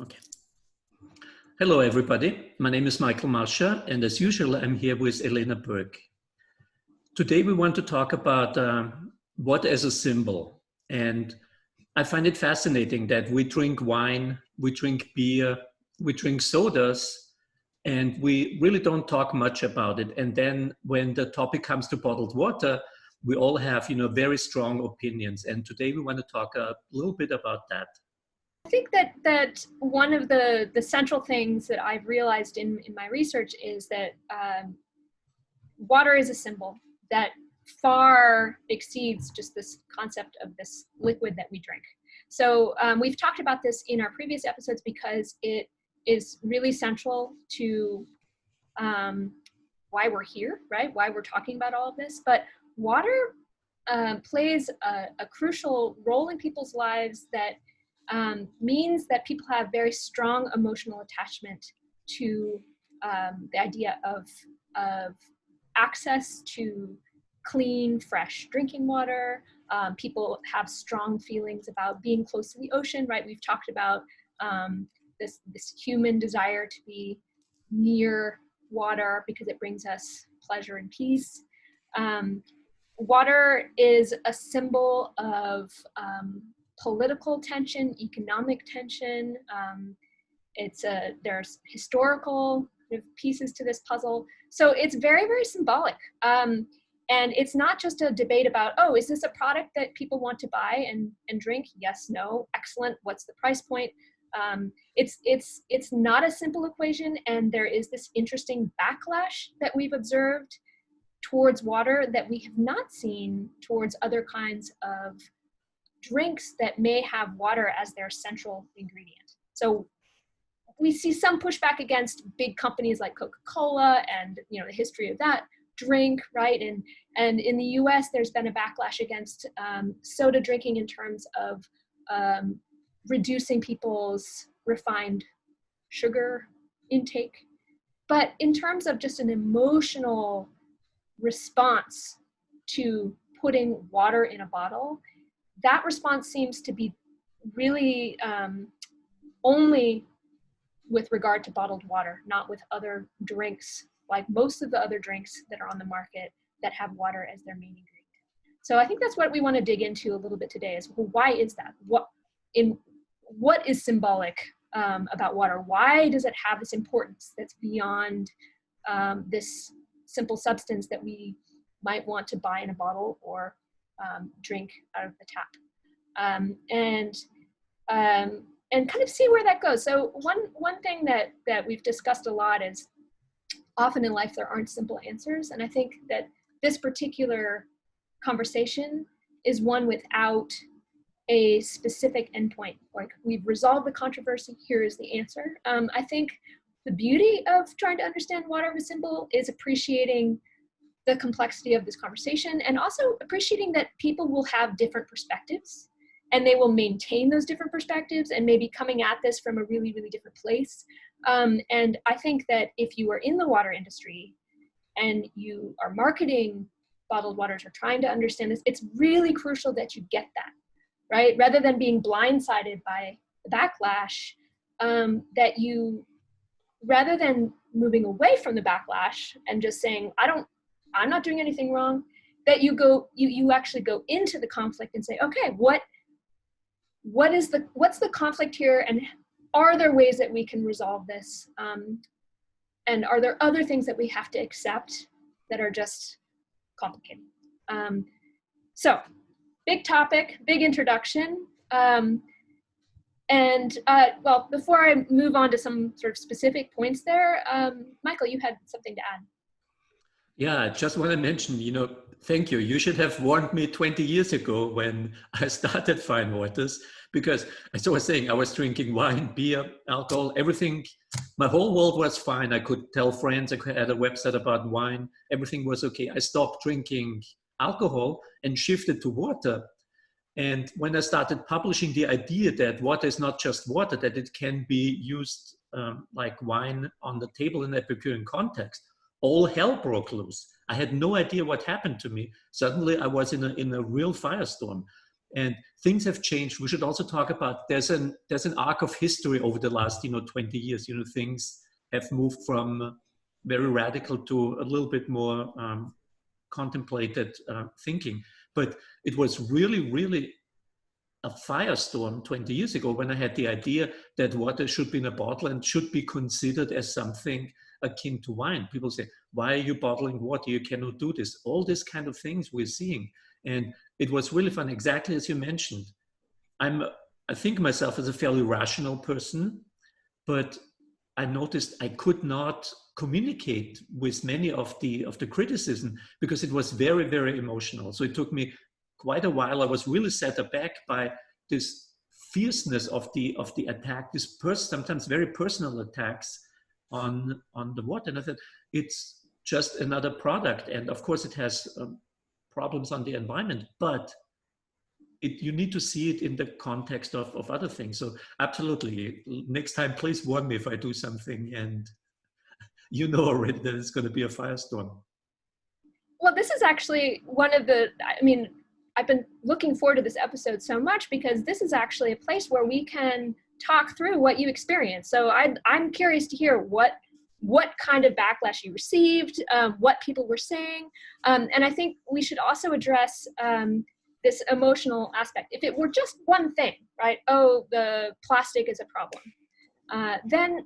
Okay. Hello, everybody. My name is Mascha, and as usual, I'm here with Elena Berg. Today, we want to talk about what as a symbol. And I find it fascinating that we drink wine, we drink beer, we drink sodas, and we really don't talk much about it. And then when the topic comes to bottled water, we all have, very strong opinions. And today we want to talk a little bit about that. I think that one of the central things that I've realized in my research is that water is a symbol that far exceeds just this concept of this liquid that we drink. So we've talked about this in our previous episodes because it is really central to why we're here, right? Why we're talking about all of this. But water plays a crucial role in people's lives that means that people have very strong emotional attachment to the idea of access to clean, fresh drinking water. People have strong feelings about being close to the ocean, right? We've talked about this human desire to be near water because it brings us pleasure and peace. Water is a symbol of political tension, economic tension. There's historical pieces to this puzzle. So it's very, very symbolic. And it's not just a debate about, oh, is this a product that people want to buy and drink? Yes, no, excellent. What's the price point? It's not a simple equation. And there is this interesting backlash that we've observed towards water that we have not seen towards other kinds of drinks that may have water as their central ingredient. So we see some pushback against big companies like Coca-Cola and the history of that drink, right? And in the US, there's been a backlash against soda drinking in terms of reducing people's refined sugar intake. But in terms of just an emotional response to putting water in a bottle, that response seems to be really only with regard to bottled water, not with other drinks, like most of the other drinks that are on the market that have water as their main ingredient. So I think that's what we want to dig into a little bit today is, well, why is that? What is symbolic about water? Why does it have this importance that's beyond this simple substance that we might want to buy in a bottle or drink out of the tap, and kind of see where that goes. So one thing that we've discussed a lot is often in life there aren't simple answers, and I think that this particular conversation is one without a specific endpoint. Like, we've resolved the controversy, here is the answer. I think the beauty of trying to understand water as a symbol is appreciating the complexity of this conversation, and also appreciating that people will have different perspectives and they will maintain those different perspectives and maybe coming at this from a really, really different place. And I think that if you are in the water industry and you are marketing bottled waters or trying to understand this, it's really crucial that you get that, right? Rather than being blindsided by the backlash, that you, rather than moving away from the backlash and just saying, I'm not doing anything wrong, that you actually go into the conflict and say, okay, what's the conflict here, and are there ways that we can resolve this? And are there other things that we have to accept that are just complicated? So big topic, big introduction. Well, before I move on to some sort of specific points there, Michael, you had something to add. Yeah, I just want to mention, thank you. You should have warned me 20 years ago when I started Fine Waters, because as I was saying, I was drinking wine, beer, alcohol, everything. My whole world was fine. I could tell friends, I had a website about wine. Everything was okay. I stopped drinking alcohol and shifted to water. And when I started publishing the idea that water is not just water, that it can be used like wine on the table in an Epicurean context, all hell broke loose. I had no idea what happened to me. Suddenly I was in a real firestorm. And things have changed. We should also talk about, there's an arc of history over the last, 20 years. Things have moved from very radical to a little bit more contemplated thinking. But it was really, really a firestorm 20 years ago when I had the idea that water should be in a bottle and should be considered as something akin to wine. People say, why are you bottling water? You cannot do this. All these kind of things we're seeing. And it was really fun, exactly as you mentioned. I think myself as a fairly rational person, but I noticed I could not communicate with many of the criticism because it was very, very emotional. So it took me quite a while. I was really set aback by this fierceness of the attack, this sometimes very personal attacks on the water. And I thought, it's just another product. And of course it has problems on the environment, but you need to see it in the context of other things. So absolutely, next time, please warn me if I do something and you know already that it's going to be a firestorm. Well, this is actually one of the, I've been looking forward to this episode so much because this is actually a place where we can talk through what you experienced. So I'm curious to hear what kind of backlash you received, what people were saying. And I think we should also address this emotional aspect. If it were just one thing, right? Oh, the plastic is a problem. Then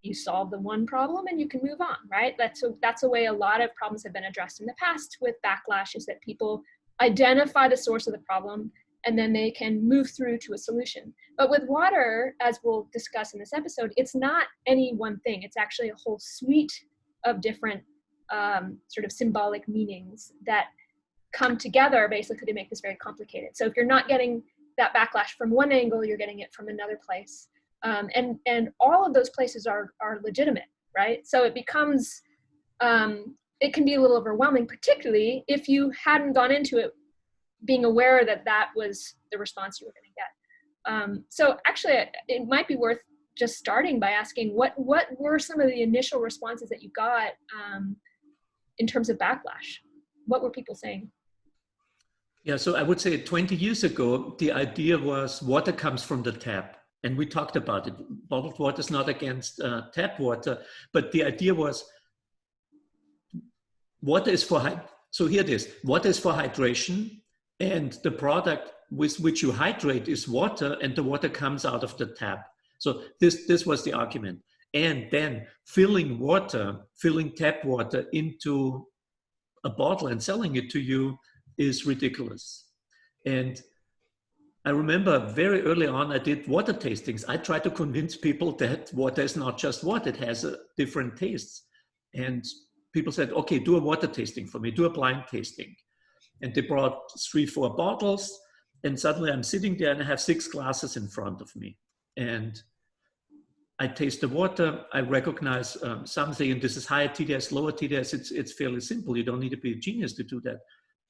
you solve the one problem and you can move on, right? That's a way a lot of problems have been addressed in the past with backlash, is that people identify the source of the problem and then they can move through to a solution. But with water, as we'll discuss in this episode, it's not any one thing. It's actually a whole suite of different sort of symbolic meanings that come together basically to make this very complicated. So if you're not getting that backlash from one angle, you're getting it from another place. And all of those places are legitimate, right? So it becomes, it can be a little overwhelming, particularly if you hadn't gone into it being aware that that was the response you were going to get. So actually, it might be worth just starting by asking what were some of the initial responses that you got in terms of backlash? What were people saying? Yeah, so I would say 20 years ago, the idea was water comes from the tap. And we talked about it. Bottled water is not against tap water, but the idea was water is for, so here it is, water is for hydration, and the product with which you hydrate is water, and the water comes out of the tap. So this was the argument. And then filling tap water into a bottle and selling it to you is ridiculous. And I remember very early on, I did water tastings. I tried to convince people that water is not just water, it has different tastes. And people said, okay, do a water tasting for me, do a blind tasting. And they brought 3-4 bottles, and suddenly I'm sitting there and I have 6 glasses in front of me. And I taste the water, I recognize something, and this is higher TDS, lower TDS, it's fairly simple. You don't need to be a genius to do that.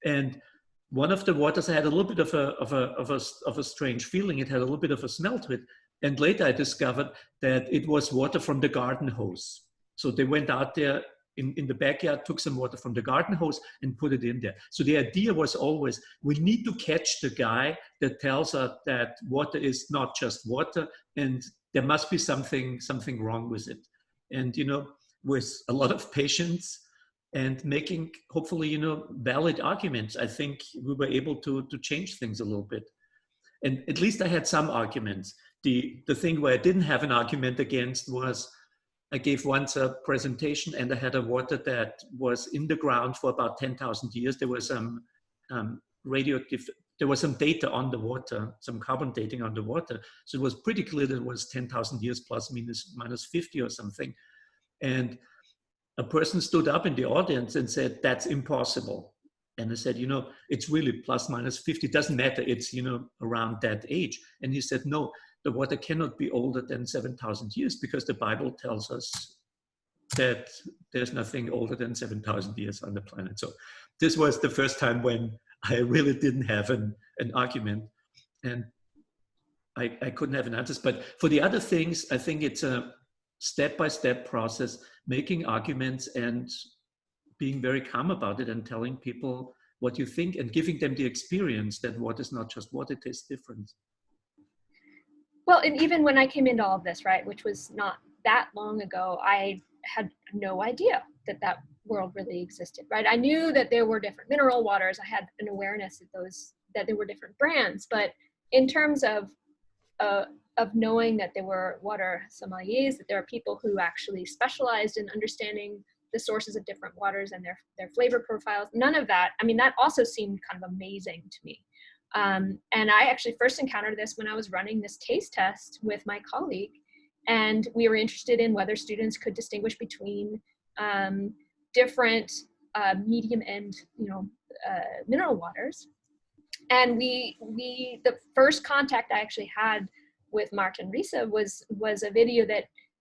And one of the waters had a little bit of a strange feeling. It had a little bit of a smell to it. And later I discovered that it was water from the garden hose. So they went out there in the backyard, took some water from the garden hose and put it in there. So the idea was always, we need to catch the guy that tells us that water is not just water and there must be something wrong with it. And, with a lot of patience and making, hopefully, valid arguments, I think we were able to change things a little bit. And at least I had some arguments. The thing where I didn't have an argument against was, I gave once a presentation and I had a water that was in the ground for about 10,000 years. There was some radioactive, there was some data on the water, some carbon dating on the water. So it was pretty clear that it was 10,000 years plus minus 50 or something. And a person stood up in the audience and said, that's impossible. And I said, it's really plus minus 50, it doesn't matter, it's, around that age. And he said, no, the water cannot be older than 7,000 years because the Bible tells us that there's nothing older than 7,000 years on the planet. So this was the first time when I really didn't have an argument, and I couldn't have an answer. But for the other things, I think it's a step-by-step process, making arguments and being very calm about it and telling people what you think and giving them the experience that water is not just water, it tastes different. Well, and even when I came into all of this, right, which was not that long ago, I had no idea that that world really existed, right? I knew that there were different mineral waters. I had an awareness of those, that there were different brands, but in terms of knowing that there were water sommeliers, that there are people who actually specialized in understanding the sources of different waters and their flavor profiles, none of that. I mean, that also seemed kind of amazing to me. And I actually first encountered this when I was running this taste test with my colleague, and we were interested in whether students could distinguish between different medium end, mineral waters. And the first contact I actually had with Martin Risa was a video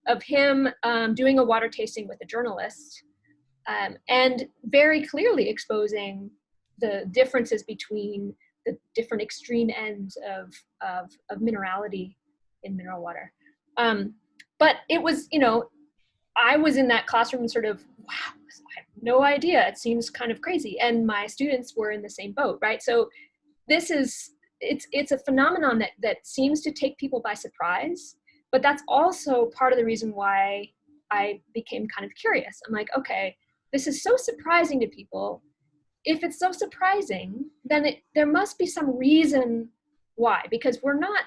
of him doing a water tasting with a journalist, and very clearly exposing the differences between the different extreme ends of minerality in mineral water. But it was, I was in that classroom sort of, wow, I have no idea. It seems kind of crazy. And my students were in the same boat, right? So it's a phenomenon that seems to take people by surprise, but that's also part of the reason why I became kind of curious. I'm like, okay, this is so surprising to people. If it's so surprising, then there must be some reason why, because we're not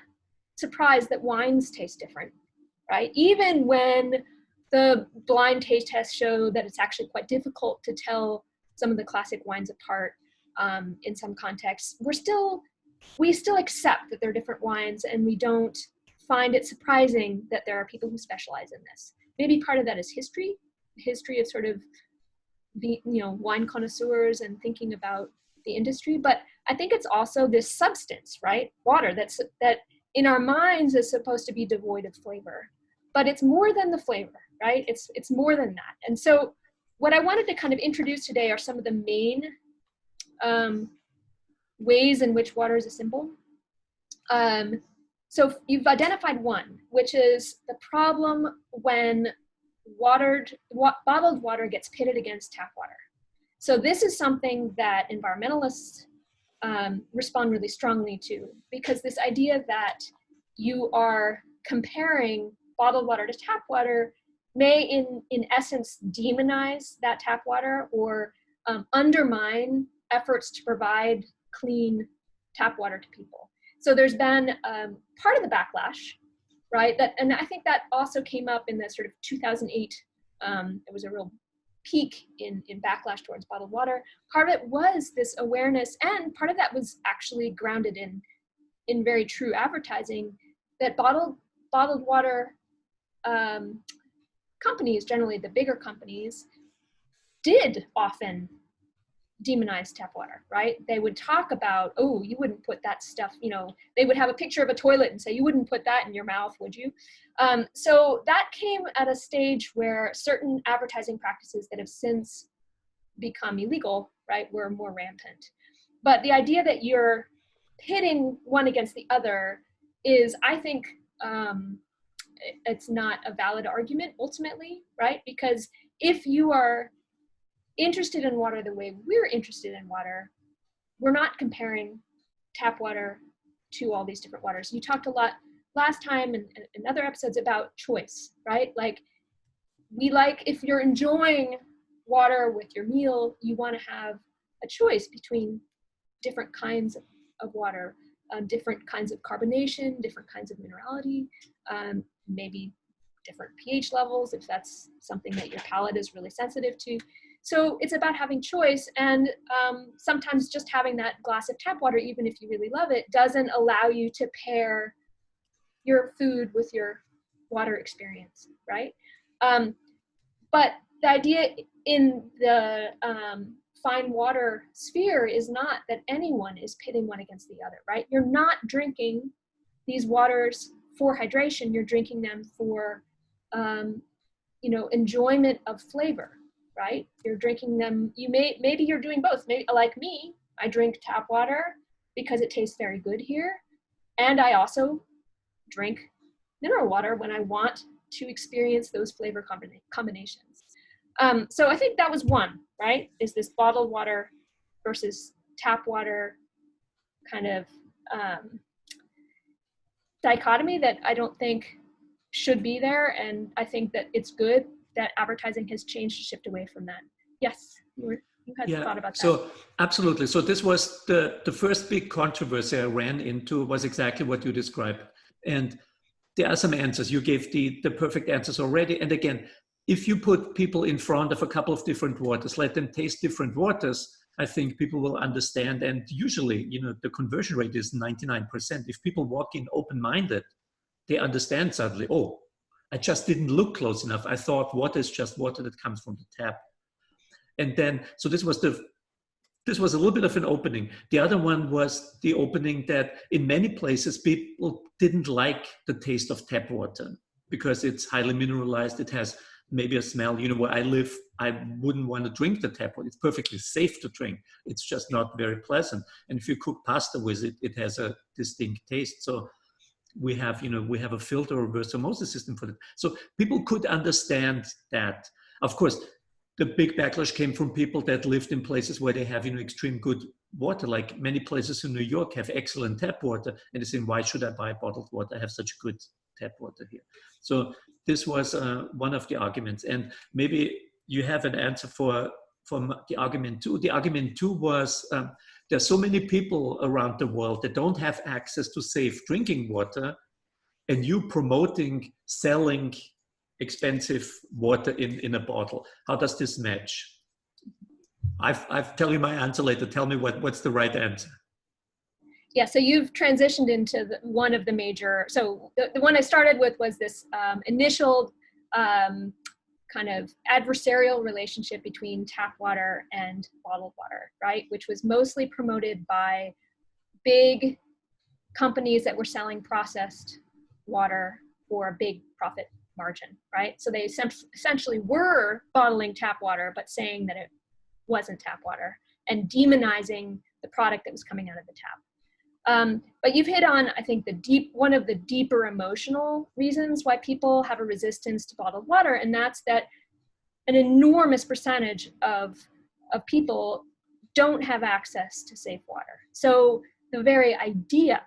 surprised that wines taste different, right? Even when the blind taste tests show that it's actually quite difficult to tell some of the classic wines apart in some contexts, we still accept that they're different wines, and we don't find it surprising that there are people who specialize in this. Maybe part of that is history of sort of the wine connoisseurs and thinking about the industry, but I think it's also this substance, right? Water that in our minds is supposed to be devoid of flavor, but it's more than the flavor, right? It's more than that. And so what I wanted to kind of introduce today are some of the main ways in which water is a symbol. So you've identified one, which is the problem when bottled water gets pitted against tap water. So this is something that environmentalists respond really strongly to, because this idea that you are comparing bottled water to tap water may in essence demonize that tap water or undermine efforts to provide clean tap water to people. So there's been part of the backlash, right? And I think that also came up in the sort of 2008, it was a real peak in backlash towards bottled water. Part of it was this awareness, and part of that was actually grounded in very true advertising, that bottled water companies, generally the bigger companies, did often demonize tap water, right? They would talk about, oh, you wouldn't put that stuff, they would have a picture of a toilet and say, you wouldn't put that in your mouth, would you? So that came at a stage where certain advertising practices that have since become illegal, right, were more rampant. But the idea that you're pitting one against the other is, I think, it's not a valid argument ultimately, right? Because if you are interested in water the way we're interested in water, we're not comparing tap water to all these different waters. You talked a lot last time and in other episodes about choice, right? Like, if you're enjoying water with your meal, you want to have a choice between different kinds of water, different kinds of carbonation, different kinds of minerality, maybe different pH levels if that's something that your palate is really sensitive to. So it's about having choice, and sometimes just having that glass of tap water, even if you really love it, doesn't allow you to pair your food with your water experience, right? But the idea in the fine water sphere is not that anyone is pitting one against the other, right? You're not drinking these waters for hydration, you're drinking them for enjoyment of flavor, right? You're drinking them, maybe you're doing both. Maybe, like me, I drink tap water because it tastes very good here, and I also drink mineral water when I want to experience those flavor combinations. So I think that was one, right? Is this bottled water versus tap water kind of dichotomy that I don't think should be there. And I think that it's good that advertising has changed to shift away from that. Yes, you had thought about that. So absolutely. So this was the first big controversy I ran into was exactly what you described. And there are some answers. You gave the perfect answers already. And again, if you put people in front of a couple of different waters, let them taste different waters, I think people will understand. And usually, the conversion rate is 99%. If people walk in open-minded, they understand suddenly, oh, I just didn't look close enough. I thought water is just water that comes from the tap. And then, so this was a little bit of an opening. The other one was the opening that in many places, people didn't like the taste of tap water because it's highly mineralized. It has maybe a smell. Where I live, I wouldn't want to drink the tap water. It's perfectly safe to drink. It's just not very pleasant. And if you cook pasta with it, it has a distinct taste. So we have a filter or reverse osmosis system for that. So people could understand that. Of course, the big backlash came from people that lived in places where they have extreme good water, like many places in New York have excellent tap water, and they're saying, why should I buy bottled water? I have such good tap water here. So this was one of the arguments, and maybe you have an answer for the argument two. The argument two was there's so many people around the world that don't have access to safe drinking water, and you promoting selling expensive water in a bottle. How does this match? I've tell you my answer later. Tell me what's the right answer. Yeah, so you've transitioned into one of the major, so the one I started with was this initial kind of adversarial relationship between tap water and bottled water, right? Which was mostly promoted by big companies that were selling processed water for a big profit margin, right? So they essentially were bottling tap water, but saying that it wasn't tap water and demonizing the product that was coming out of the tap. But you've hit on, I think, one of the deeper emotional reasons why people have a resistance to bottled water, and that's that an enormous percentage of people don't have access to safe water. So the very idea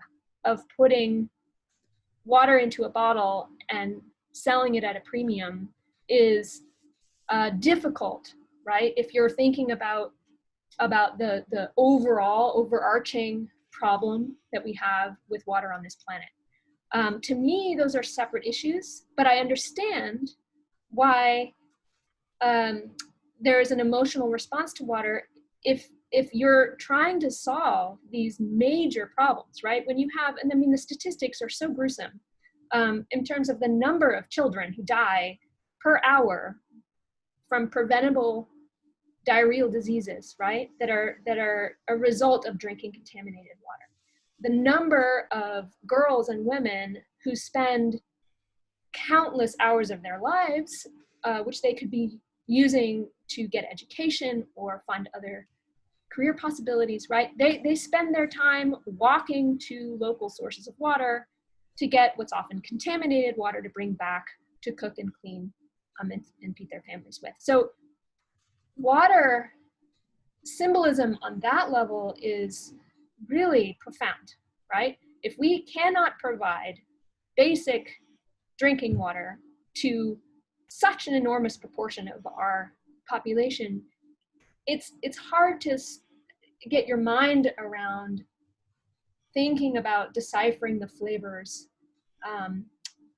of putting water into a bottle and selling it at a premium is difficult, right? If you're thinking about the overall overarching problem that we have with water on this planet. To me, those are separate issues, but I understand why there is an emotional response to water if you're trying to solve these major problems, right? When you have, and I mean, the statistics are so gruesome in terms of the number of children who die per hour from preventable diarrheal diseases, right? That are a result of drinking contaminated water. The number of girls and women who spend countless hours of their lives, which they could be using to get education or find other career possibilities, right? They spend their time walking to local sources of water to get what's often contaminated water to bring back to cook and clean and feed their families with. So water symbolism on that level is really profound, right? If we cannot provide basic drinking water to such an enormous proportion of our population, it's hard to get your mind around thinking about deciphering the flavors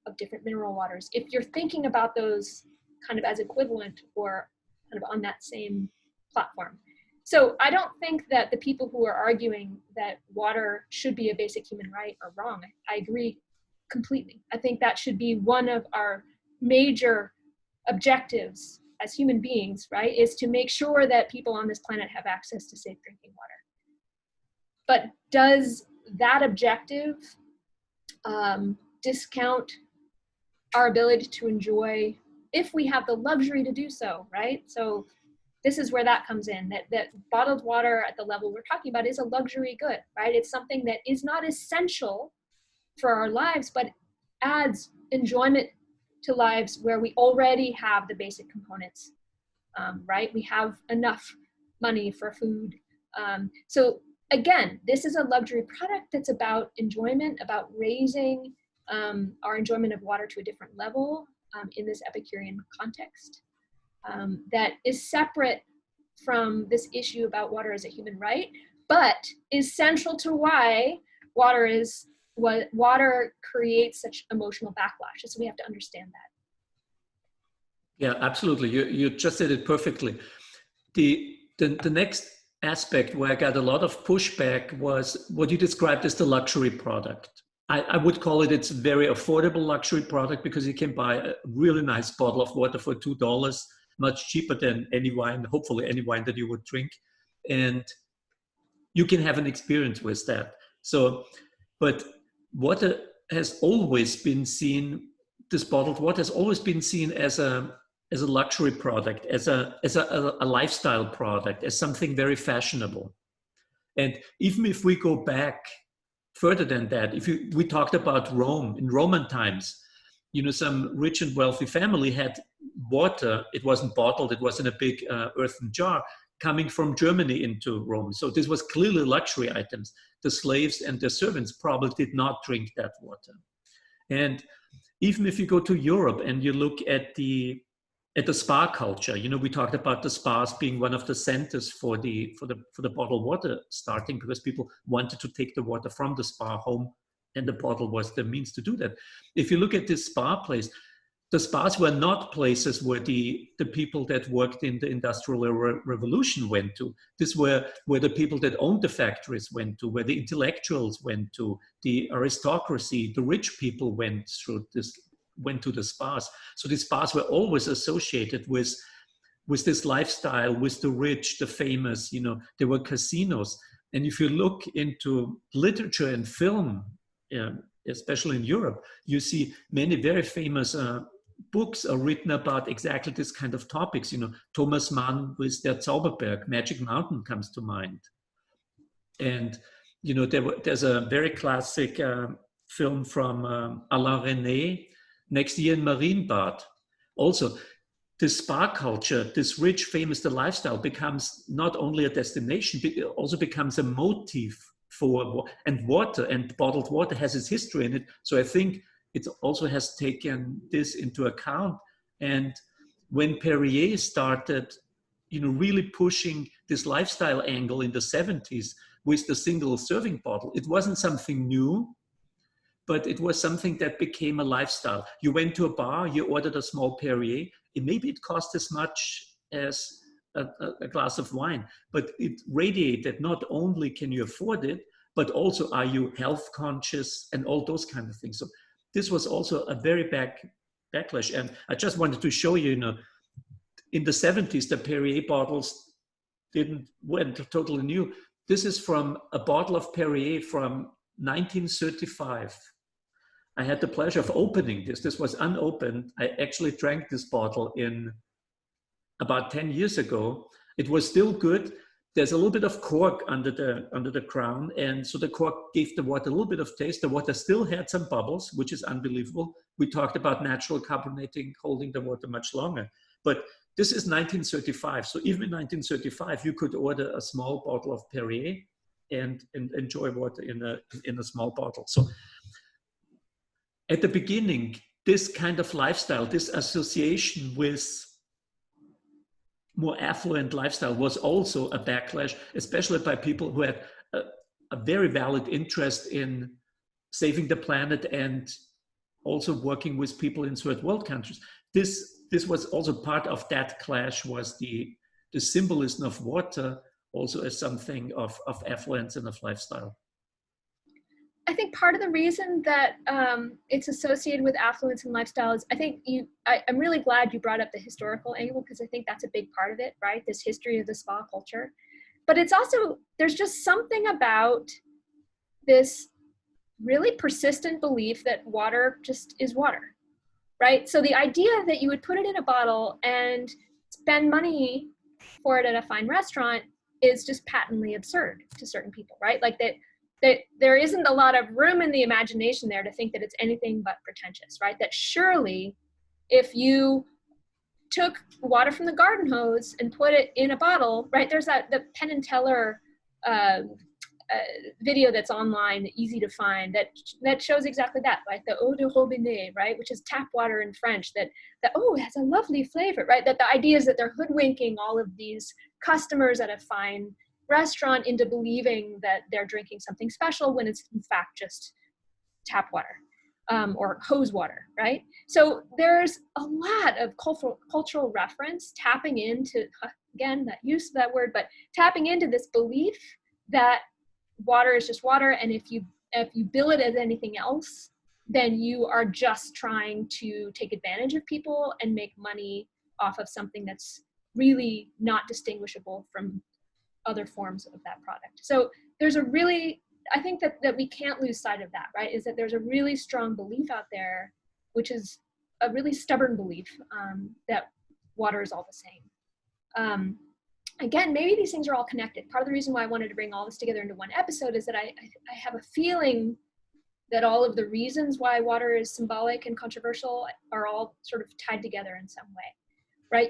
of different mineral waters. If you're thinking about those kind of as equivalent or kind of on that same platform. So I don't think that the people who are arguing that water should be a basic human right are wrong. I agree completely. I think that should be one of our major objectives as human beings, right, is to make sure that people on this planet have access to safe drinking water. But does that objective discount our ability to enjoy, if we have the luxury to do so, right? So this is where that comes in, that bottled water at the level we're talking about is a luxury good, right? It's something that is not essential for our lives, but adds enjoyment to lives where we already have the basic components, right? We have enough money for food. So again, this is a luxury product that's about enjoyment, about raising our enjoyment of water to a different level in this Epicurean context that is separate from this issue about water as a human right, but is central to why water creates such emotional backlash. So we have to understand that. Yeah, absolutely. You just said it perfectly. The next aspect where I got a lot of pushback was what you described as the luxury product. I would call it, it's a very affordable luxury product because you can buy a really nice bottle of water for $2, much cheaper than any wine, hopefully any wine that you would drink. And you can have an experience with that. So, but water has always been seen, this bottled water has always been seen as a luxury product, as a lifestyle product, as something very fashionable. And even if we go back further than that, we talked about Rome, in Roman times, some rich and wealthy family had water. It wasn't bottled, it was in a big earthen jar coming from Germany into Rome. So this was clearly luxury items. The slaves and the servants probably did not drink that water. And even if you go to Europe and you look at the spa culture, we talked about the spas being one of the centers for the bottled water starting because people wanted to take the water from the spa home, and the bottle was the means to do that. If you look at this spa place, the spas were not places where the people that worked in the Industrial Revolution went to. This were where the people that owned the factories went to, where the intellectuals went to, the aristocracy, the rich people went to the spas. So the spas were always associated with this lifestyle, with the rich, the famous, there were casinos. And if you look into literature and film, especially in Europe, you see many very famous books are written about exactly this kind of topics. Thomas Mann with Der Zauberberg, Magic Mountain comes to mind. And, there's a very classic film from Alain Resnais, Next Year in Marienbad. Also, the spa culture, this rich, famous lifestyle becomes not only a destination, but it also becomes a motif for, and water, and bottled water has its history in it. So I think it also has taken this into account. And when Perrier started, really pushing this lifestyle angle in the 70s with the single serving bottle, it wasn't something new, but it was something that became a lifestyle. You went to a bar, you ordered a small Perrier, and maybe it cost as much as a glass of wine, but it radiated not only can you afford it, but also are you health conscious and all those kind of things. So this was also a very backlash. And I just wanted to show you, in the 70s, the Perrier bottles went totally new. This is from a bottle of Perrier from 1935. I had the pleasure of opening this. This was unopened. I actually drank this bottle in about 10 years ago. It was still good. There's a little bit of cork under the crown. And so the cork gave the water a little bit of taste. The water still had some bubbles, which is unbelievable. We talked about natural carbonating, holding the water much longer. But this is 1935. So even in 1935, you could order a small bottle of Perrier and enjoy water in a small bottle. So at the beginning, this kind of lifestyle, this association with more affluent lifestyle was also a backlash, especially by people who had a very valid interest in saving the planet and also working with people in third world countries. This was also part of that clash, was the symbolism of water also as something of affluence and of lifestyle. I think part of the reason that it's associated with affluence and lifestyle is, I think I'm really glad you brought up the historical angle, because I think that's a big part of it, right? This history of the spa culture. But it's also, there's just something about this really persistent belief that water just is water, right? So the idea that you would put it in a bottle and spend money for it at a fine restaurant is just patently absurd to certain people, right? Like that there isn't a lot of room in the imagination there to think that it's anything but pretentious, right? That surely if you took water from the garden hose and put it in a bottle, right? There's the Penn and Teller video that's online, easy to find, that shows exactly that, like the eau de robinet, right, which is tap water in French, that oh, it has a lovely flavor, right? That the idea is that they're hoodwinking all of these customers at a fine restaurant into believing that they're drinking something special when it's in fact just tap water. Or hose water, right? So there's a lot of cultural reference tapping into, again, that use of that word, but tapping into this belief that water is just water, and if you bill it as anything else, then you are just trying to take advantage of people and make money off of something that's really not distinguishable from other forms of that product. So there's a really, I think that we can't lose sight of that, right? Is that there's a really strong belief out there, which is a really stubborn belief, that water is all the same. Again, maybe these things are all connected. Part of the reason why I wanted to bring all this together into one episode is that I have a feeling that all of the reasons why water is symbolic and controversial are all sort of tied together in some way, right?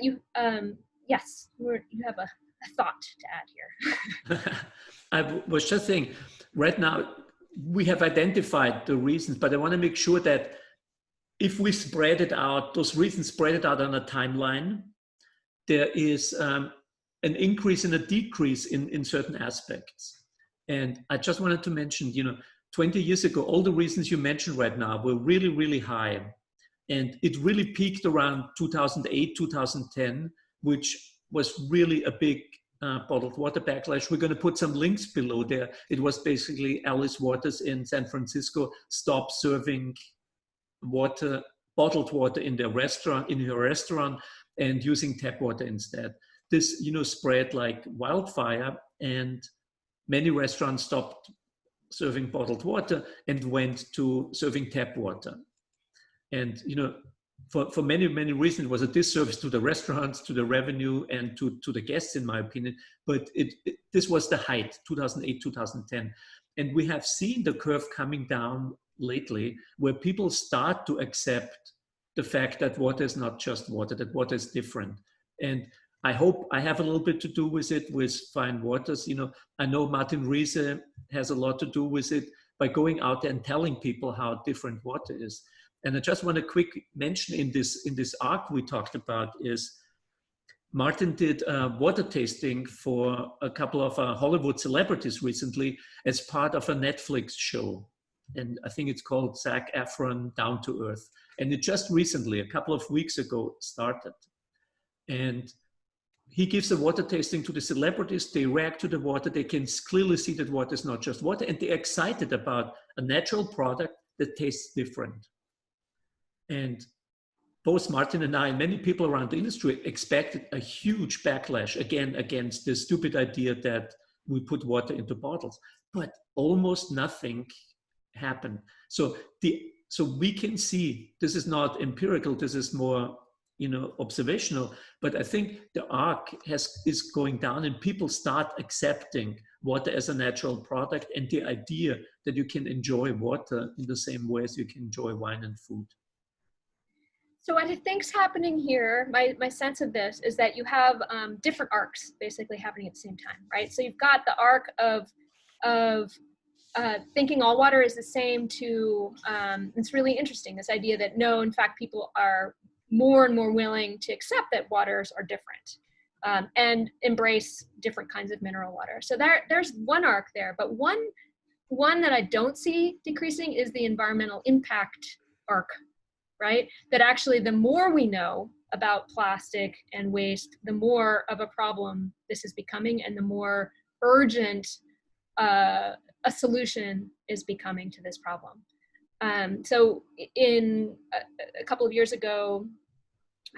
Yes, you have a thought to add here. I was just saying, right now, we have identified the reasons, but I want to make sure that if we spread it out, those reasons spread it out on a timeline, there is an increase and a decrease in certain aspects. And I just wanted to mention, 20 years ago, all the reasons you mentioned right now were really, really high. And it really peaked around 2008, 2010, which was really a big bottled water backlash. We're going to put some links below there. It was basically Alice Waters in San Francisco stopped serving water, bottled water in her restaurant, and using tap water instead. This, spread like wildfire, and many restaurants stopped serving bottled water and went to serving tap water. And, for many, many reasons, it was a disservice to the restaurants, to the revenue, and to the guests, in my opinion. But this was the height, 2008, 2010. And we have seen the curve coming down lately, where people start to accept the fact that water is not just water, that water is different. And I hope I have a little bit to do with it, with fine waters. I know Martin Riese has a lot to do with it by going out there and telling people how different water is. And I just want to quick mention in this arc we talked about is Martin did water tasting for a couple of Hollywood celebrities recently as part of a Netflix show. And I think it's called Zac Efron Down to Earth. And it just recently, a couple of weeks ago, started. And he gives a water tasting to the celebrities. They react to the water. They can clearly see that water is not just water. And they're excited about a natural product that tastes different. And both Martin and I and many people around the industry expected a huge backlash again against the stupid idea that we put water into bottles, but almost nothing happened. So we can see, this is not empirical, this is more observational, but I think the arc is going down and people start accepting water as a natural product and the idea that you can enjoy water in the same way as you can enjoy wine and food. So what I think's happening here, my sense of this is that you have different arcs basically happening at the same time, right? So you've got the arc of thinking all water is the same to, it's really interesting, this idea that no, in fact, people are more and more willing to accept that waters are different and embrace different kinds of mineral water. So there's one arc there, but one that I don't see decreasing is the environmental impact arc, right? That actually the more we know about plastic and waste, the more of a problem this is becoming and the more urgent a solution is becoming to this problem. So in a couple of years ago,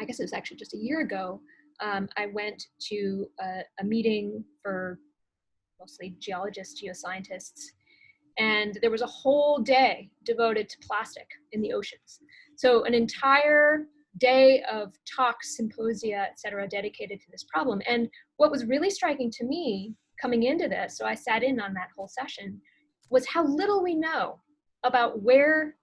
I guess it was actually just a year ago, I went to a meeting for mostly geologists, geoscientists, and there was a whole day devoted to plastic in the oceans. So an entire day of talks, symposia, et cetera, dedicated to this problem. And what was really striking to me coming into this, so I sat in on that whole session, was how little we know about where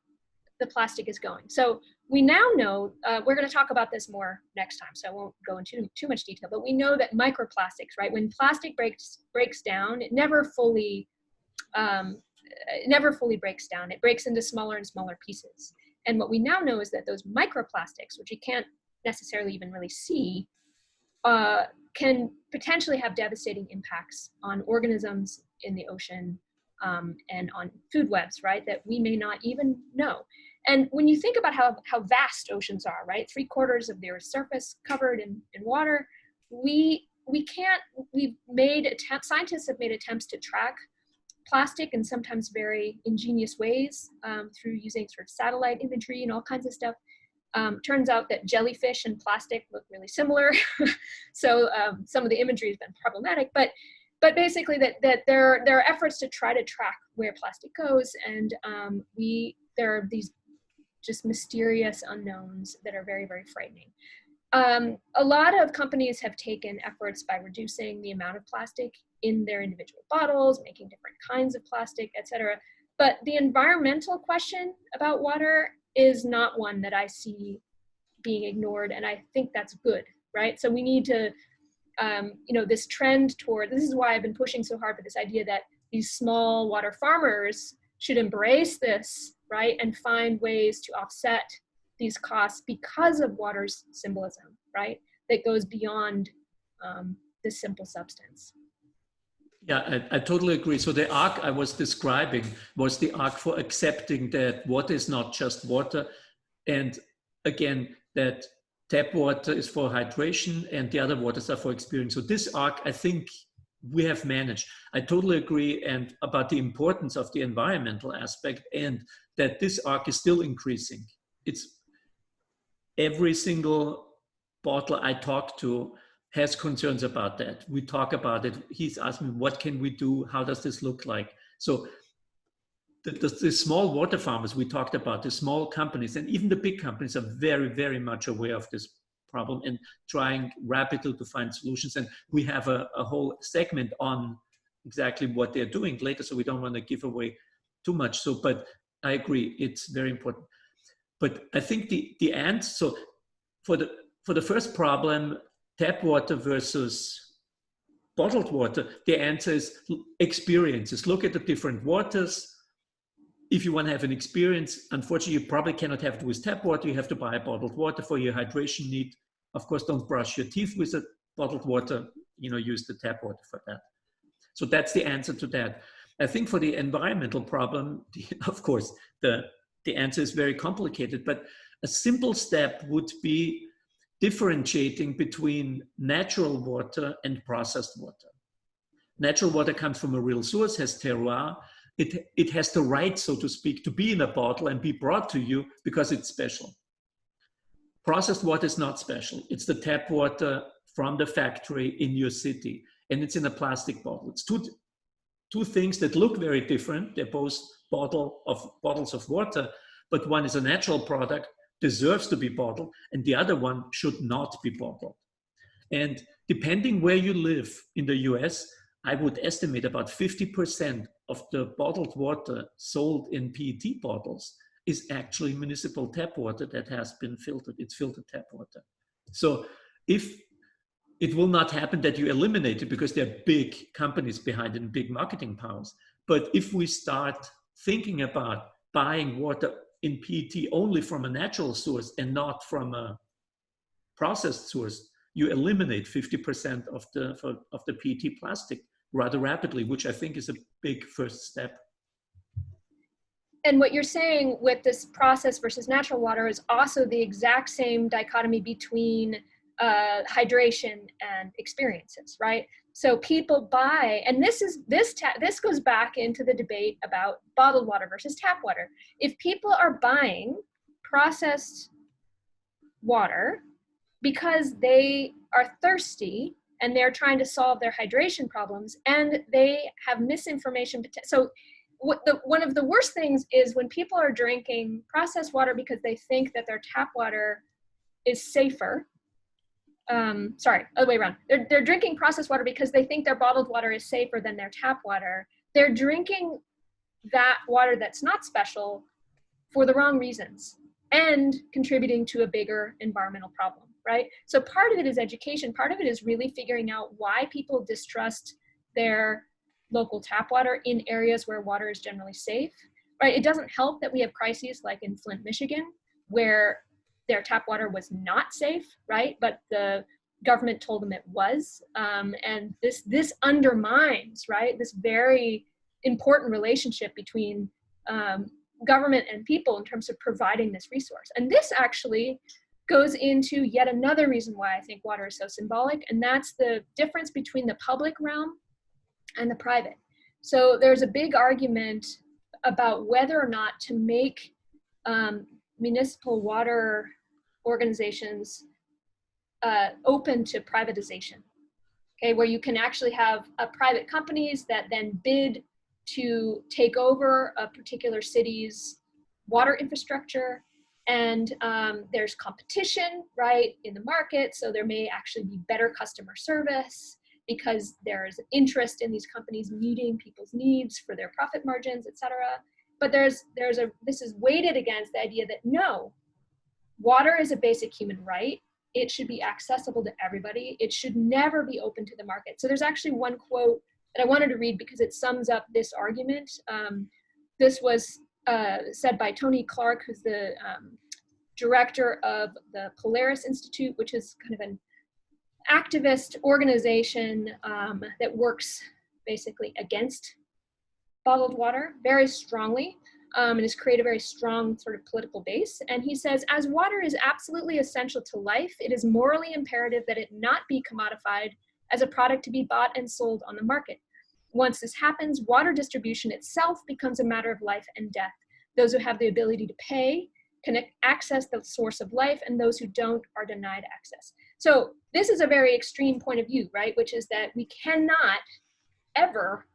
the plastic is going. So we now know, we're going to talk about this more next time, so I won't go into too much detail, but we know that microplastics, right? When plastic breaks down, it never fully it never fully breaks down. It breaks into smaller and smaller pieces. And what we now know is that those microplastics, which you can't necessarily even really see, can potentially have devastating impacts on organisms in the ocean, and on food webs, right, that we may not even know. And when you think about how vast oceans are, right, 3/4 of the Earth's surface covered in water, scientists have made attempts to track plastic in sometimes very ingenious ways, through using sort of satellite imagery and all kinds of stuff. Turns out that jellyfish and plastic look really similar. So some of the imagery has been problematic, but basically that there are efforts to try to track where plastic goes, and there are these just mysterious unknowns that are very, very frightening. A lot of companies have taken efforts by reducing the amount of plastic in their individual bottles, making different kinds of plastic, etc. But the environmental question about water is not one that I see being ignored, and I think that's good, right? So we need to, this trend toward, this is why I've been pushing so hard for this idea that these small water farmers should embrace this, right, and find ways to offset these costs because of water's symbolism, right, that goes beyond this simple substance. Yeah, I totally agree. So the arc I was describing was the arc for accepting that water is not just water. And again, that tap water is for hydration and the other waters are for experience. So this arc, I think we have managed. I totally agree and about the importance of the environmental aspect, and that this arc is still increasing. It's every single bottler I talk to has concerns about that. We talk about it. He's asking me, what can we do? How does this look like? So the small water farmers we talked about, the small companies, and even the big companies are very, very much aware of this problem and trying rapidly to find solutions. And we have a whole segment on exactly what they're doing later, so we don't want to give away too much. So, but I agree, it's very important. But I think the answer, so for the first problem, tap water versus bottled water, the answer is experiences. Look at the different waters. If you want to have an experience, unfortunately, you probably cannot have it with tap water. You have to buy bottled water for your hydration need. Of course, don't brush your teeth with the bottled water. Use the tap water for that. So that's the answer to that. I think for the environmental problem, of course, the answer is very complicated, but a simple step would be differentiating between natural water and processed water. Natural water comes from a real source, has terroir. It has the right, so to speak, to be in a bottle and be brought to you because it's special. Processed water is not special. It's the tap water from the factory in your city, and it's in a plastic bottle. It's two things that look very different. They're both bottles of water, but one is a natural product, deserves to be bottled, and the other one should not be bottled. And depending where you live in the US, I would estimate about 50% of the bottled water sold in PET bottles is actually municipal tap water that has been filtered. It's filtered tap water. So if it will not happen that you eliminate it because there are big companies behind it and big marketing powers. But if we start thinking about buying water in PET only from a natural source and not from a processed source, you eliminate 50% of the PET plastic rather rapidly, which I think is a big first step. And what you're saying with this processed versus natural water is also the exact same dichotomy between hydration and experiences, right? So people buy, and this goes back into the debate about bottled water versus tap water. If people are buying processed water because they are thirsty and they're trying to solve their hydration problems and they have misinformation, so one of the worst things is when people are drinking processed water because they think that their tap water is safer. Sorry, other way around. They're drinking processed water because they think their bottled water is safer than their tap water. They're drinking that water that's not special for the wrong reasons and contributing to a bigger environmental problem, right? So part of it is education. Part of it is really figuring out why people distrust their local tap water in areas where water is generally safe, right? It doesn't help that we have crises like in Flint, Michigan, where their tap water was not safe, right? But the government told them it was. And this undermines, right, this very important relationship between government and people in terms of providing this resource. And this actually goes into yet another reason why I think water is so symbolic, and that's the difference between the public realm and the private. So there's a big argument about whether or not to make municipal water organizations open to privatization, okay, where you can actually have private companies that then bid to take over a particular city's water infrastructure. And there's competition, right, in the market. So there may actually be better customer service because there's interest in these companies meeting people's needs for their profit margins, et cetera. But this is weighted against the idea that no, water is a basic human right. It should be accessible to everybody. It should never be open to the market. So there's actually one quote that I wanted to read because it sums up this argument. This was said by Tony Clark, who's the director of the Polaris Institute, which is kind of an activist organization that works basically against bottled water very strongly, and has created a very strong sort of political base. And he says, as water is absolutely essential to life, it is morally imperative that it not be commodified as a product to be bought and sold on the market. Once this happens, water distribution itself becomes a matter of life and death. Those who have the ability to pay can access the source of life, and those who don't are denied access. So this is a very extreme point of view, right? Which is that we cannot ever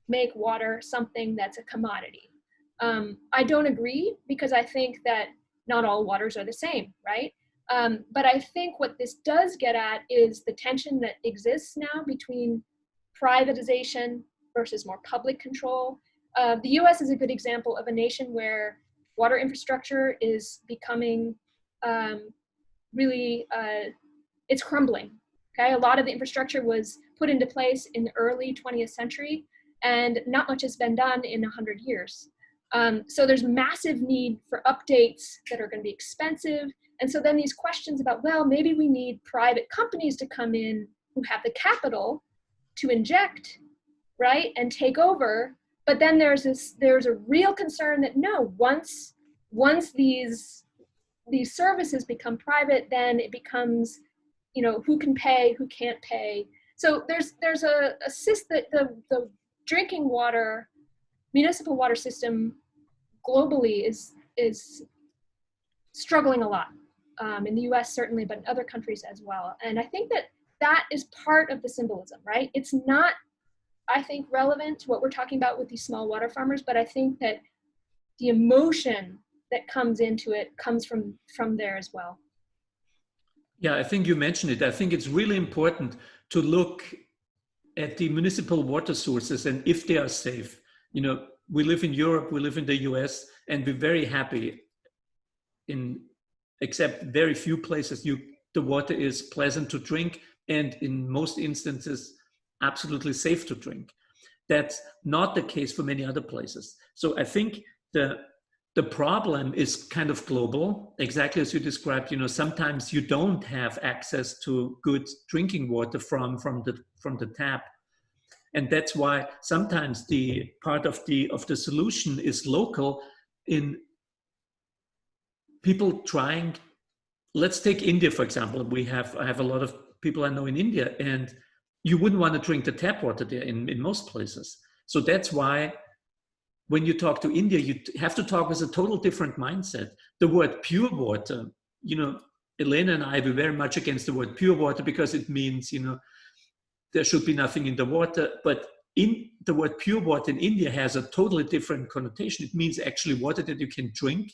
make water something that's a commodity. I don't agree because I think that not all waters are the same, right? But I think what this does get at is the tension that exists now between privatization versus more public control. The US is a good example of a nation where water infrastructure is becoming really, it's crumbling, okay? A lot of the infrastructure was put into place in the early 20th century, and not much has been done in 100 years. So there's massive need for updates that are going to be expensive. And so then these questions about, well, maybe we need private companies to come in who have the capital to inject, right, and take over. But then there's a real concern that no, once these services become private, then it becomes, you know, who can pay, who can't pay. So there's a the drinking water, municipal water system globally is struggling a lot, in the US certainly, but in other countries as well. And I think that is part of the symbolism, right? It's not, I think, relevant to what we're talking about with these small water farmers, but I think that the emotion that comes into it comes from there as well. Yeah, I think you mentioned it. I think it's really important to look at the municipal water sources and if they are safe. You know, we live in Europe, we live in the US, and we're very happy except very few places, the water is pleasant to drink and in most instances, absolutely safe to drink. That's not the case for many other places. So I think the problem is kind of global, exactly as you described. You know, sometimes you don't have access to good drinking water from the tap. And that's why sometimes the part of the solution is local in people trying. Let's take India, for example. I have a lot of people I know in India, and you wouldn't want to drink the tap water there in most places. So that's why when you talk to India, you have to talk with a total different mindset. The word pure water, you know, Elena and I were very much against the word pure water because it means, you know, there should be nothing in the water. But in the word pure water in India has a totally different connotation. It means actually water that you can drink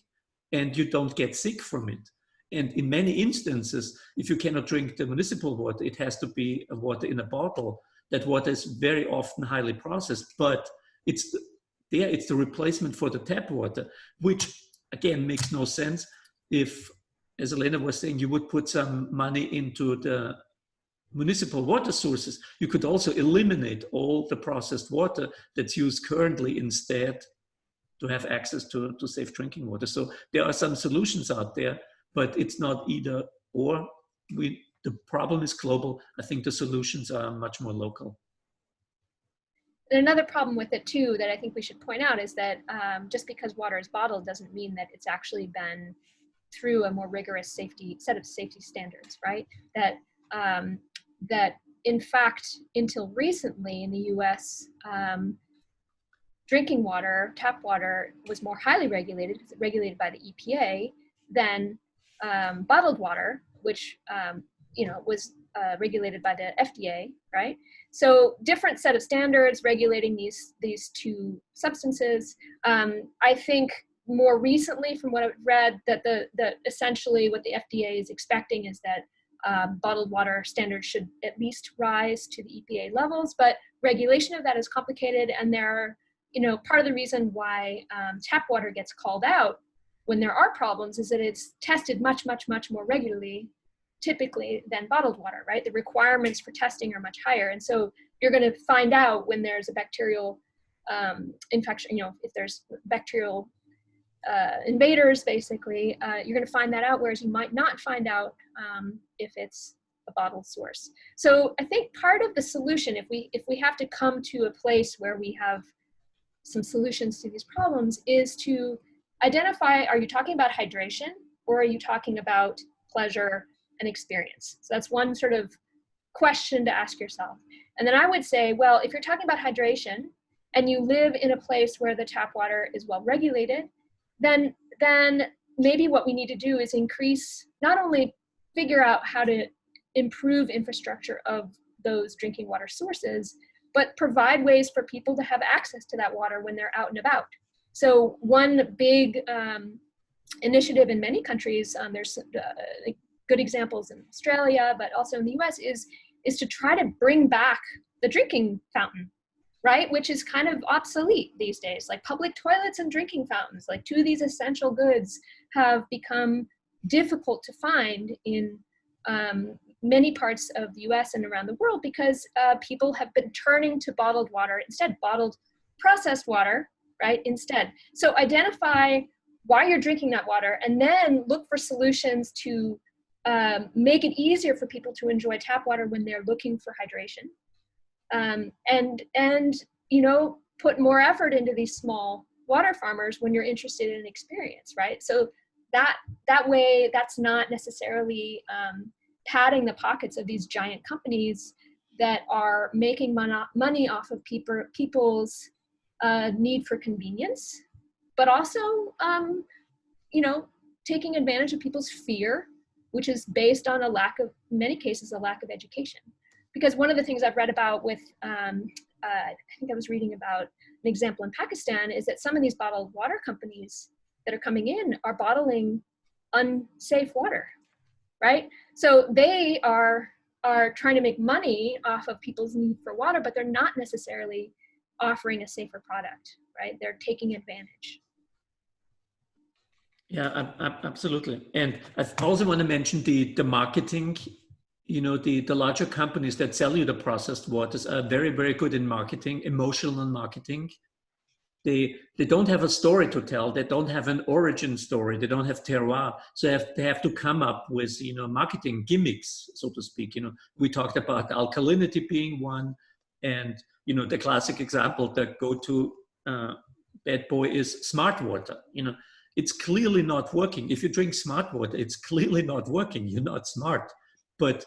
and you don't get sick from it. And in many instances, if you cannot drink the municipal water, it has to be a water in a bottle. That water is very often highly processed, but it's the replacement for the tap water, which again makes no sense if, as Elena was saying, you would put some money into the municipal water sources, you could also eliminate all the processed water that's used currently instead to have access to safe drinking water. So there are some solutions out there, but it's not either or. The problem is global. I think the solutions are much more local. And another problem with it too that I think we should point out is that just because water is bottled doesn't mean that it's actually been through a more rigorous set of safety standards, right? That in fact, until recently in the US, drinking water, tap water, was more highly regulated, because it's regulated by the EPA, than bottled water, which was regulated by the FDA, right? So different set of standards regulating these two substances. I think more recently, from what I've read, that essentially what the FDA is expecting is that bottled water standards should at least rise to the EPA levels, but regulation of that is complicated, and there are, part of the reason why tap water gets called out when there are problems is that it's tested much, much, much more regularly, typically, than bottled water, right? The requirements for testing are much higher, and so you're going to find out when there's a bacterial infection, if there's bacterial invaders, basically, you're going to find that out, whereas you might not find out if it's a bottled source. So I think part of the solution, if we have to come to a place where we have some solutions to these problems, is to identify, are you talking about hydration, or are you talking about pleasure and experience? So that's one sort of question to ask yourself. And then I would say, well, if you're talking about hydration and you live in a place where the tap water is well regulated, then maybe what we need to do is not only figure out how to improve infrastructure of those drinking water sources, but provide ways for people to have access to that water when they're out and about. So one big initiative in many countries, there's good examples in Australia, but also in the US, is to try to bring back the drinking fountain, right? Which is kind of obsolete these days. Like public toilets and drinking fountains, like two of these essential goods, have become difficult to find in many parts of the US and around the world, because people have been turning to bottled water instead, bottled processed water, right, instead. So identify why you're drinking that water, and then look for solutions to make it easier for people to enjoy tap water when they're looking for hydration. And put more effort into these small water farmers when you're interested in experience, right? So that way, that's not necessarily padding the pockets of these giant companies that are making money off of people's need for convenience, but also, taking advantage of people's fear, which is based on in many cases, a lack of education. Because one of the things I've read about with, I think I was reading about an example in Pakistan, is that some of these bottled water companies that are coming in are bottling unsafe water, right? So they are trying to make money off of people's need for water, but they're not necessarily offering a safer product, right? They're taking advantage. Yeah, absolutely. And I also want to mention the marketing. The larger companies that sell you the processed waters are very, very good in marketing, emotional marketing. They don't have a story to tell. They don't have an origin story. They don't have terroir. So they have to come up with, marketing gimmicks, so to speak. We talked about alkalinity being one, and, the classic example, the go-to bad boy is smart water. It's clearly not working. If you drink smart water, it's clearly not working. You're not smart. But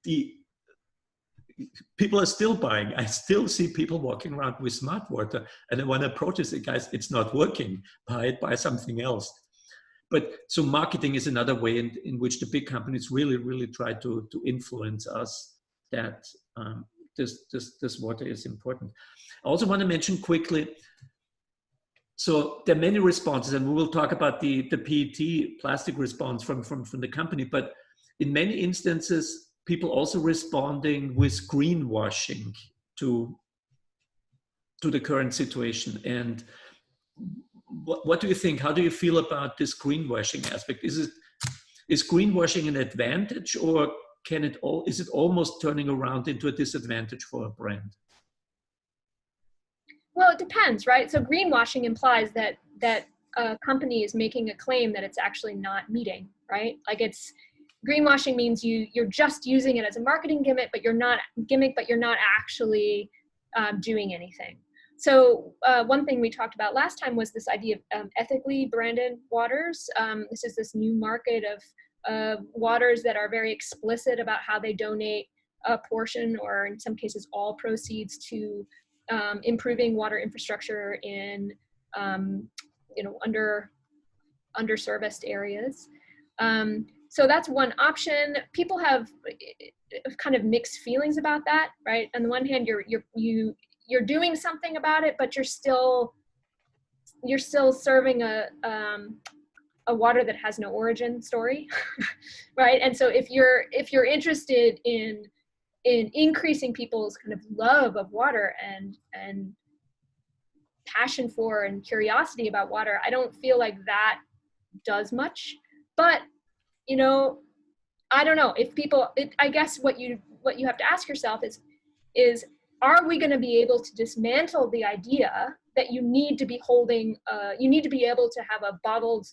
the people are still buying. I still see people walking around with smart water, and I want to protest it, guys. It's not working. Buy something else. But so marketing is another way in which the big companies really, really try to influence us that this water is important. I also want to mention quickly. So there are many responses, and we will talk about the PET plastic response from the company. But in many instances, people also responding with greenwashing to the current situation. And what do you think? How do you feel about this greenwashing aspect? Is greenwashing an advantage, or is it almost turning around into a disadvantage for a brand? Well, it depends, right? So greenwashing implies that a company is making a claim that it's actually not meeting, right? Like greenwashing means you're just using it as a marketing gimmick, but you're not actually doing anything. So one thing we talked about last time was this idea of ethically branded waters. This is this new market of waters that are very explicit about how they donate a portion, or in some cases all proceeds, to improving water infrastructure in underserviced areas. So that's one option. People have kind of mixed feelings about that, right? On the one hand, you're doing something about it, but you're still serving a water that has no origin story, right? And so if you're interested in increasing people's kind of love of water and passion for and curiosity about water, I don't feel like that does much. But I don't know if I guess what you have to ask yourself is are we going to be able to dismantle the idea that you need to be able to have a bottled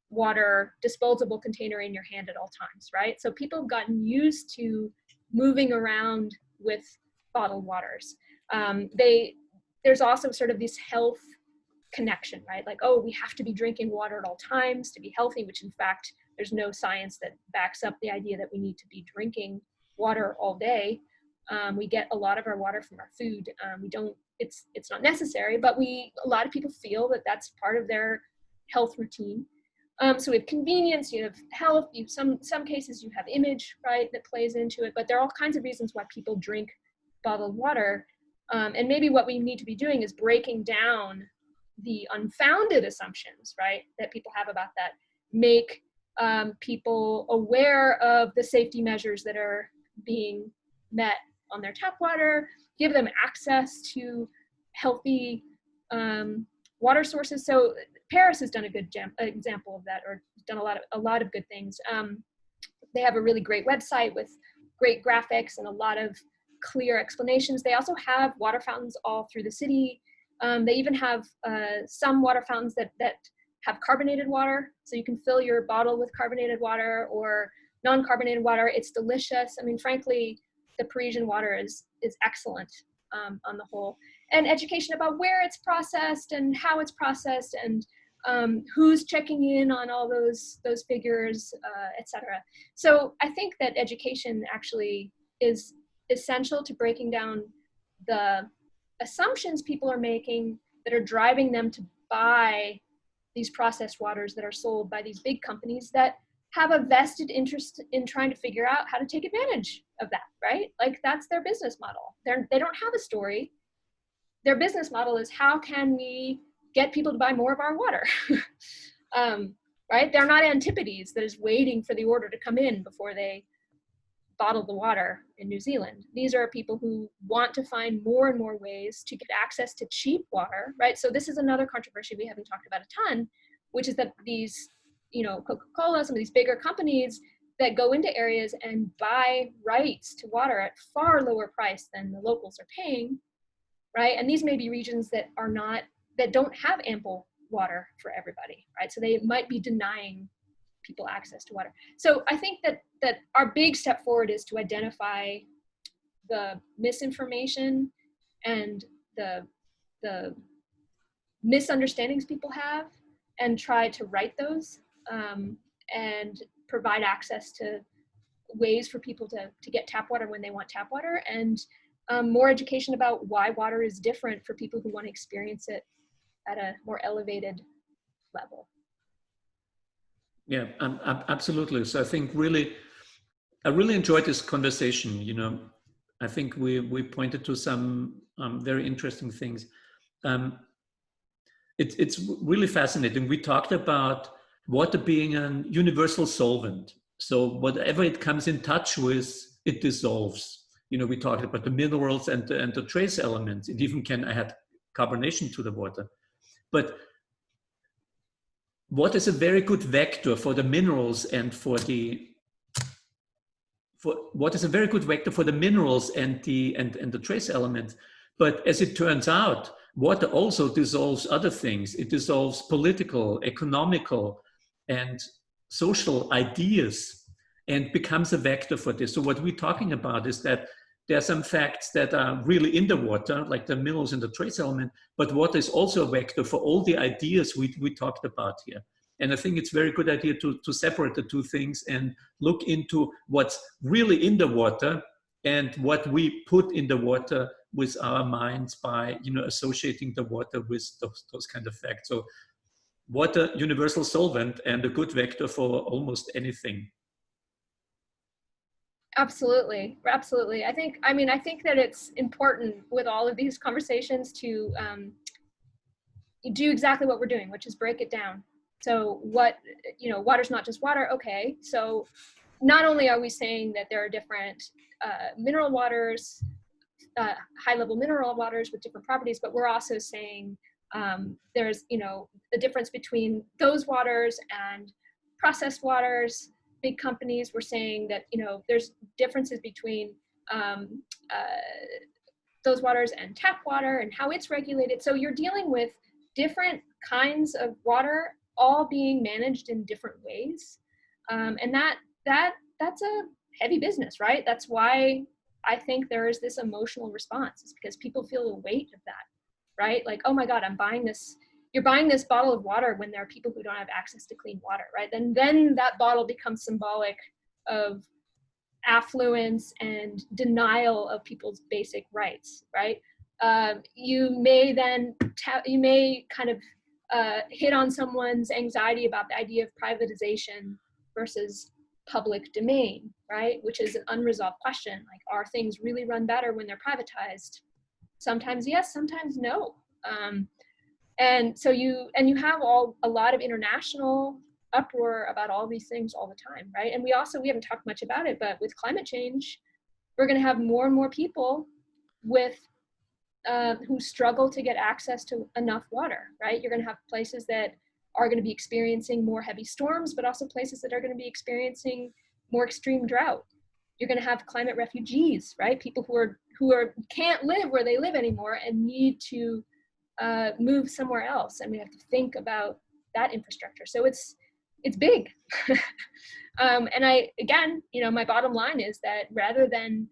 water disposable container in your hand at all times, right? So people have gotten used to moving around with bottled waters. There's also sort of this health connection, right? Like, oh, we have to be drinking water at all times to be healthy, which in fact, there's no science that backs up the idea that we need to be drinking water all day. We get a lot of our water from our food. It's not necessary, but a lot of people feel that that's part of their health routine. So we have convenience, you have health, some cases you have image, right, that plays into it, but there are all kinds of reasons why people drink bottled water. And maybe what we need to be doing is breaking down the unfounded assumptions, right, that people have about that, make people aware of the safety measures that are being met on their tap water, give them access to healthy water sources. So Paris has done a good example of that, or done a lot of good things. They have a really great website with great graphics and a lot of clear explanations. They also have water fountains all through the city. They even have some water fountains that have carbonated water, so you can fill your bottle with carbonated water or non-carbonated water. It's delicious. I mean, frankly, the Parisian water is excellent on the whole. And education about where it's processed and how it's processed and who's checking in on all those figures, etc. So I think that education actually is essential to breaking down the assumptions people are making that are driving them to buy these processed waters that are sold by these big companies that have a vested interest in trying to figure out how to take advantage of that, right? Like, that's their business model. They don't have a story. Their business model is, how can we get people to buy more of our water? Right? They're not Antipodes that is waiting for the order to come in before they bottle the water in New Zealand. These are people who want to find more and more ways to get access to cheap water, right? So this is another controversy we haven't talked about a ton, which is that these, Coca-Cola, some of these bigger companies that go into areas and buy rights to water at far lower price than the locals are paying, right? And these may be regions that don't have ample water for everybody, right? So they might be denying people access to water. So I think that our big step forward is to identify the misinformation and the misunderstandings people have and try to right those and provide access to ways for people to get tap water when they want tap water, and more education about why water is different for people who want to experience it at a more elevated level. Yeah, absolutely. So I think I really enjoyed this conversation. I think we pointed to some very interesting things. It's really fascinating. We talked about water being a universal solvent. So whatever it comes in touch with, it dissolves. We talked about the minerals and the trace elements. It even can add carbonation to the water. But what is a very good vector for the minerals and for the for what is a very good vector for the minerals and the trace elements. But as it turns out, water also dissolves other things. It dissolves political, economical, and social ideas and becomes a vector for this. So what we're talking about is that there are some facts that are really in the water, like the minerals and the trace element, but water is also a vector for all the ideas we talked about here. And I think it's a very good idea to separate the two things and look into what's really in the water and what we put in the water with our minds by, you know, associating the water with those kind of facts. So water, universal solvent and a good vector for almost anything. Absolutely, absolutely. I think that it's important with all of these conversations to do exactly what we're doing, which is break it down. So what, you know, water's not just water. Okay, so not only are we saying that there are different mineral waters, high-level mineral waters with different properties, but we're also saying there's, you know, the difference between those waters and processed waters. Big companies were saying that, you know, there's differences between those waters and tap water and how it's regulated. So you're dealing with different kinds of water all being managed in different ways. And that's a heavy business, right? That's why I think there is this emotional response. It's because people feel the weight of that, right? Like, oh my God, I'm buying this. You're buying this bottle of water when there are people who don't have access to clean water, right? Then that bottle becomes symbolic of affluence and denial of people's basic rights, right? You may then kind of hit on someone's anxiety about the idea of privatization versus public domain, right? Which is an unresolved question. Like, are things really run better when they're privatized? Sometimes yes, sometimes no. And so you have a lot of international uproar about all these things all the time, right? And we haven't talked much about it, but with climate change, we're going to have more and more people with who struggle to get access to enough water, right? You're going to have places that are going to be experiencing more heavy storms, but also places that are going to be experiencing more extreme drought. You're going to have climate refugees, right? People who can't live where they live anymore and need to move somewhere else, and we have to think about that infrastructure. So it's big. And again, you know, my bottom line is that rather than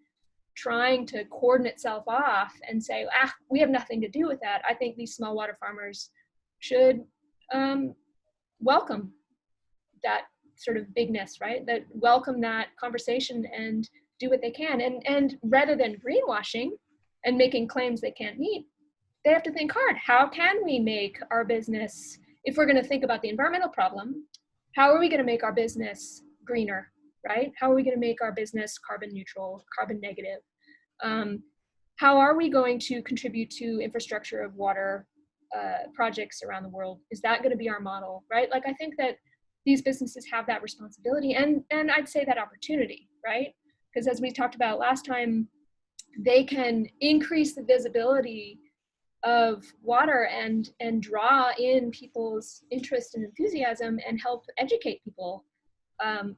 trying to cordon itself off and say, we have nothing to do with that, I think these small water farmers should welcome that sort of bigness, right? That welcome that conversation and do what they can. And rather than greenwashing and making claims they can't meet, they have to think hard. How can we make our business, if we're going to think about the environmental problem, how are we going to make our business greener, right? How are we going to make our business carbon neutral, carbon negative? How are we going to contribute to infrastructure of water projects around the world? Is that going to be our model, right? Like, I think that these businesses have that responsibility and I'd say that opportunity, right? Because as we talked about last time, they can increase the visibility of water and draw in people's interest and enthusiasm and help educate people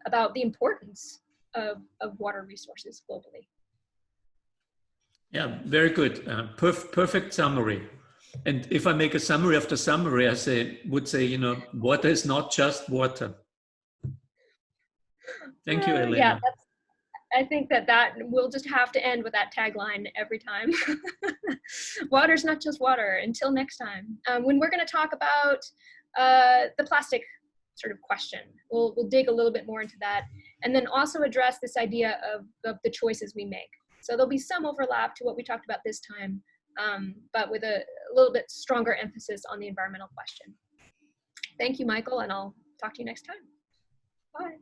about the importance of water resources globally. Yeah, very good. Perfect summary. And if I make a summary of the summary, I would say, you know, water is not just water. Thank you, Elena. Yeah, I think that we'll just have to end with that tagline every time. Water's not just water. Until next time, when we're going to talk about the plastic sort of question, we'll dig a little bit more into that, and then also address this idea of the choices we make. So there'll be some overlap to what we talked about this time, but with a little bit stronger emphasis on the environmental question. Thank you, Michael, and I'll talk to you next time. Bye.